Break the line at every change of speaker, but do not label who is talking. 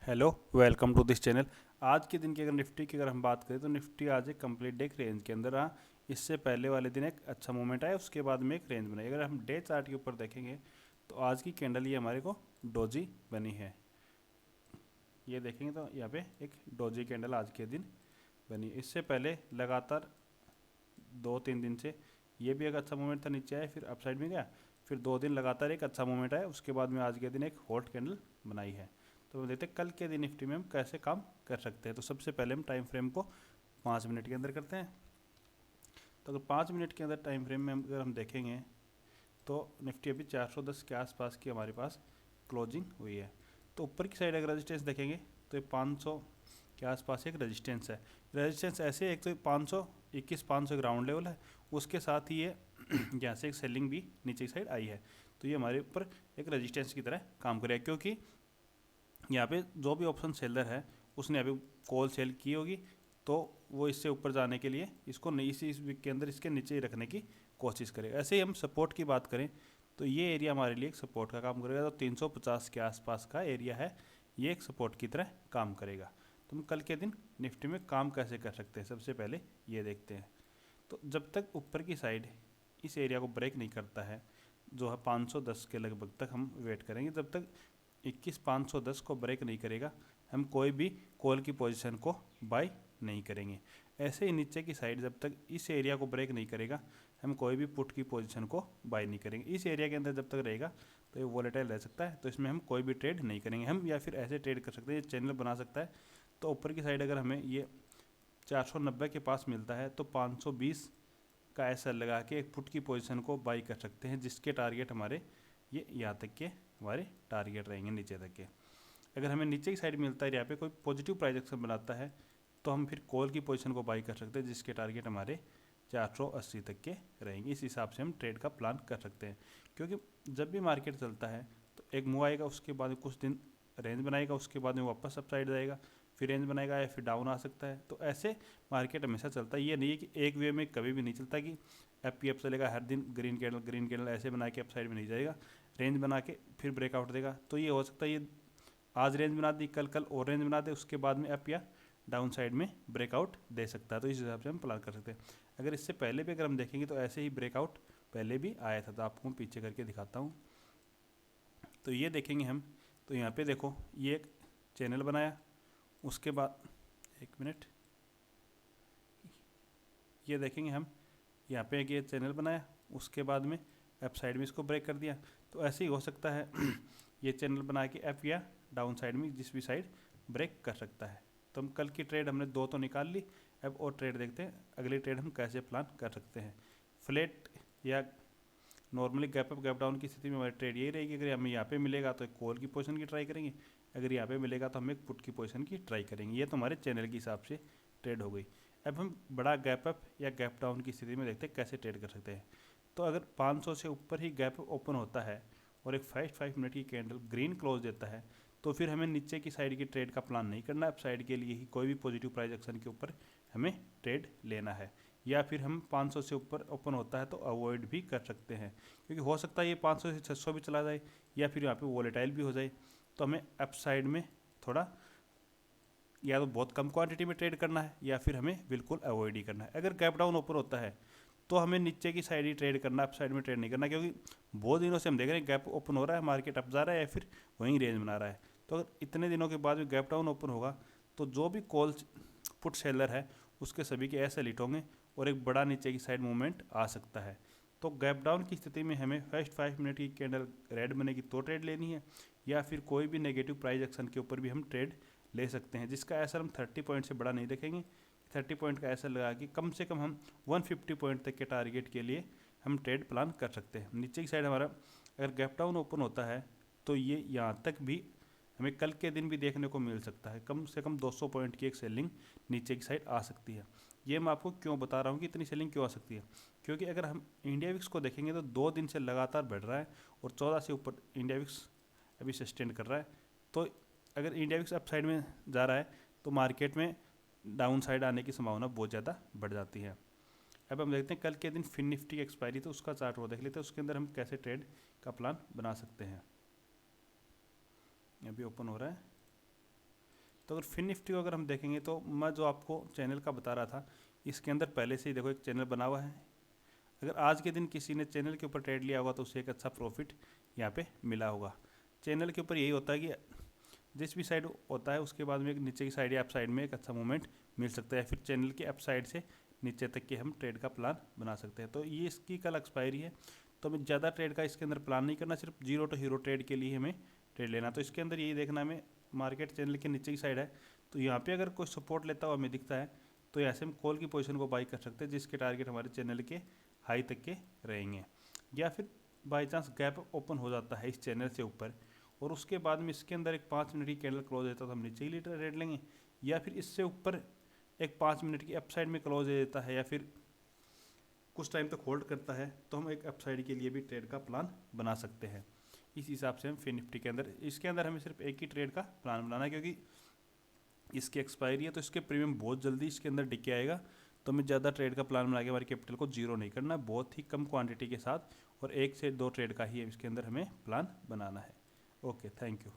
Hello, welcome to this channel. आज के दिन की अगर निफ्टी की हम बात करें तो निफ्टी आज एक कंप्लीट डे एक रेंज के अंदर रहा। इससे पहले वाले दिन एक अच्छा मूवमेंट आया, उसके बाद में एक रेंज बनाई। अगर हम डे चार्ट के ऊपर देखेंगे तो आज की कैंडल ये हमारे को डोजी बनी है। ये देखेंगे तो यहाँ पे एक डोजी कैंडल आज के दिन बनी। इससे पहले लगातार 2-3 दिन से ये भी एक अच्छा मूवमेंट था, नीचे आया फिर अपसाइड में गया, फिर 2 दिन लगातार एक अच्छा मूवमेंट आया, उसके बाद में आज के दिन एक हॉट कैंडल बनाई है। तो हम देखते हैं कल के दिन निफ्टी में हम कैसे काम कर सकते हैं। तो सबसे पहले हम टाइम फ्रेम को 5 मिनट के अंदर करते हैं। तो अगर 5 मिनट के अंदर टाइम फ्रेम में अगर हम देखेंगे तो निफ्टी अभी 410 के आसपास की हमारे पास क्लोजिंग हुई है। तो ऊपर की साइड अगर रेजिस्टेंस देखेंगे तो ये 500 के आसपास एक रेजिस्टेंस है। रेजिस्टेंस ऐसे एक तो 500 ग्राउंड लेवल है, उसके साथ ही ये यहाँ से एक सेलिंग भी नीचे की साइड आई है। तो ये हमारे ऊपर एक रेजिस्टेंस की तरह काम करेगा, क्योंकि यहाँ पे जो भी ऑप्शन सेलर है उसने अभी कॉल सेल की होगी, तो वो इससे ऊपर जाने के लिए इसको इस वीक के अंदर इसके नीचे ही रखने की कोशिश करेगा। ऐसे ही हम सपोर्ट की बात करें तो ये एरिया हमारे लिए एक सपोर्ट का काम करेगा। तो 350 के आसपास का एरिया है, ये एक सपोर्ट की तरह काम करेगा। तो हम कल के दिन निफ्टी में काम कैसे कर सकते हैं, सबसे पहले ये देखते हैं। तो जब तक ऊपर की साइड इस एरिया को ब्रेक नहीं करता है, जो है 510 के लगभग तक हम वेट करेंगे। जब तक 21,510 को ब्रेक नहीं करेगा, हम कोई भी कॉल की पोजीशन को बाय नहीं करेंगे। ऐसे ही नीचे की साइड जब तक इस एरिया को ब्रेक नहीं करेगा, हम कोई भी पुट की पोजीशन को बाय नहीं करेंगे। इस एरिया के अंदर जब तक रहेगा तो ये वोलेटाइल रह सकता है, तो इसमें हम कोई भी ट्रेड नहीं करेंगे। हम या फिर ऐसे ट्रेड कर सकते हैं, ये चैनल बना सकता है। तो ऊपर की साइड अगर हमें ये 490 के पास मिलता है तो 520 का ऐसा लगा के एक पुट की पोजीशन को बाई कर सकते हैं, जिसके टारगेट हमारे ये यहाँ तक के हमारे टारगेट रहेंगे, नीचे तक के। अगर हमें नीचे की साइड मिलता है, यहाँ पे कोई पॉजिटिव प्राइस एक्शन बनाता है, तो हम फिर कॉल की पोजीशन को बाई कर सकते हैं, जिसके टारगेट हमारे 480 तक के रहेंगे। इस हिसाब से हम ट्रेड का प्लान कर सकते हैं, क्योंकि जब भी मार्केट चलता है तो एक मूव आएगा, उसके बाद कुछ दिन रेंज बनाएगा, उसके बाद में वापस अप साइड जाएगा, फिर रेंज बनाएगा या फिर डाउन आ सकता है। तो ऐसे मार्केट हमेशा चलता है। ये नहीं है कि एक वे में कभी भी नहीं चलता कि एफ पी एफ चलेगा हर दिन ग्रीन कैंडल ऐसे बना के अप साइड में नहीं जाएगा, रेंज बना के फिर ब्रेकआउट देगा। तो ये हो सकता है ये आज रेंज बना दी, कल और रेंज बना दे, उसके बाद में अप या डाउन साइड में ब्रेकआउट दे सकता है। तो इस हिसाब से हम प्लान कर सकते हैं। अगर इससे पहले भी अगर हम देखेंगे तो ऐसे ही ब्रेकआउट पहले भी आया था। तो आपको पीछे करके दिखाता हूँ। तो ये देखेंगे हम, तो यहाँ पे देखो ये एक चैनल बनाया, उसके बाद एक मिनट, ये देखेंगे हम यहाँ पे एक ये चैनल बनाया, उसके बाद में अप साइड में इसको ब्रेक कर दिया। तो ऐसे ही हो सकता है ये चैनल बना के अप या डाउन साइड में जिस भी साइड ब्रेक कर सकता है। तो हम कल की ट्रेड हमने 2 तो निकाल ली, अब और ट्रेड देखते हैं अगली ट्रेड हम कैसे प्लान कर सकते हैं। फ्लैट या normally gap up gap down की स्थिति में हमारी ट्रेड यही रहेगी। अगर हमें यहाँ पे मिलेगा तो एक कॉल की पोजीशन की ट्राई करेंगे, अगर यहाँ पे मिलेगा तो हम एक पुट की पोजीशन की ट्राई करेंगे। ये तो हमारे चैनल के हिसाब से ट्रेड हो गई। अब हम बड़ा गैप अप या गैप डाउन की स्थिति में देखते हैं कैसे ट्रेड कर सकते हैं। तो अगर 500 से ऊपर ही गैप ओपन होता है और एक 5 मिनट की कैंडल ग्रीन क्लोज देता है, तो फिर हमें नीचे की साइड की ट्रेड का प्लान नहीं करना है। अप साइड के लिए ही कोई भी पॉजिटिव प्राइस एक्शन के ऊपर हमें ट्रेड लेना है। या फिर हम 500 से ऊपर ओपन होता है तो अवॉइड भी कर सकते हैं, क्योंकि हो सकता है ये 500 से 600 भी चला जाए, या फिर यहाँ पे वोलेटाइल भी हो जाए। तो हमें अप साइड में थोड़ा या तो बहुत कम क्वांटिटी में ट्रेड करना है, या फिर हमें बिल्कुल अवॉइड ही करना है। अगर गैप डाउन ओपन होता है तो हमें नीचे की साइड ही ट्रेड करना है, अप साइड में ट्रेड नहीं करना, क्योंकि बहुत दिनों से हम देख रहे हैं गैप ओपन हो रहा है, मार्केट अप जा रहा है या फिर वहीं रेंज बना रहा है। तो अगर इतने दिनों के बाद भी गैप डाउन ओपन होगा तो जो भी कॉल पुट सेलर है उसके सभी के ऐसे हिट होंगे और एक बड़ा नीचे की साइड मूवमेंट आ सकता है। तो गैप डाउन की स्थिति में हमें फर्स्ट 5 मिनट की कैंडल रेड बनेगी तो ट्रेड लेनी है, या फिर कोई भी नेगेटिव प्राइस एक्शन के ऊपर भी हम ट्रेड ले सकते हैं, जिसका ऐसा हम 30 पॉइंट से बड़ा नहीं देखेंगे। 30 पॉइंट का ऐसा लगा कि कम से कम हम 150 पॉइंट तक के टारगेट के लिए हम ट्रेड प्लान कर सकते हैं। नीचे की साइड हमारा अगर गैप डाउन ओपन होता है तो ये यहाँ तक भी हमें कल के दिन भी देखने को मिल सकता है। कम से कम 200 पॉइंट की एक सेलिंग नीचे की साइड आ सकती है। ये मैं आपको क्यों बता रहा हूँ कि इतनी सेलिंग क्यों आ सकती है, क्योंकि अगर हम इंडिया विक्स को देखेंगे तो 2 दिन से लगातार बढ़ रहा है और 14 से ऊपर इंडिया विक्स अभी सस्टेन कर रहा है। तो अगर इंडिया विक्स अप साइड में जा रहा है तो मार्केट में डाउन साइड आने की संभावना बहुत ज़्यादा बढ़ जाती है। अब हम देखते हैं कल के दिन फिन निफ्टी की एक्सपायरी, तो उसका चार्ट वो देख लेते हैं, उसके अंदर हम कैसे ट्रेड का प्लान बना सकते हैं। अभी ओपन हो रहा है। तो अगर फिन निफ्टी को अगर हम देखेंगे तो मैं जो आपको चैनल का बता रहा था, इसके अंदर पहले से ही देखो एक चैनल बना हुआ है। अगर आज के दिन किसी ने चैनल के ऊपर ट्रेड लिया होगा तो उसे एक अच्छा प्रॉफिट यहाँ पे मिला होगा। चैनल के ऊपर यही होता है कि जिस भी साइड होता है उसके बाद में एक नीचे की साइड या अप साइड में एक अच्छा मूवमेंट मिल सकता है, फिर चैनल के अप साइड से नीचे तक के हम ट्रेड का प्लान बना सकते हैं। तो ये इसकी कल एक्सपायरी है, तो हमें ज़्यादा ट्रेड का इसके अंदर प्लान नहीं करना, सिर्फ जीरो टू हीरो ट्रेड के लिए हमें ट्रेड लेना। तो इसके अंदर यही देखना हमें, मार्केट चैनल के नीचे की साइड है तो यहाँ पे अगर कोई सपोर्ट लेता हुआ हमें दिखता है तो यहाँ से हम कॉल की पोजीशन को बाई कर सकते हैं, जिसके टारगेट हमारे चैनल के हाई तक के रहेंगे। या फिर बाई चांस गैप ओपन हो जाता है इस चैनल से ऊपर और उसके बाद में इसके अंदर एक 5 मिनट की कैंडल क्लोज देता है तो हम नीचे ही लीटर रेट लेंगे, या फिर इससे ऊपर एक 5 मिनट की अपसाइड में क्लोज दे देता है या फिर कुछ टाइम तक होल्ड करता है तो हम एक अपसाइड के लिए भी ट्रेड का प्लान बना सकते हैं। इस हिसाब से हम फिन निफ्टी के अंदर, इसके अंदर हमें सिर्फ एक ही ट्रेड का प्लान बनाना है, क्योंकि इसकी एक्सपायरी है तो इसके प्रीमियम बहुत जल्दी इसके अंदर डिके आएगा। तो हमें ज़्यादा ट्रेड का प्लान बना के हमारे कैपिटल को जीरो नहीं करना, बहुत ही कम क्वांटिटी के साथ और 1 से 2 ट्रेड का ही इसके अंदर हमें प्लान बनाना है। Okay, thank you.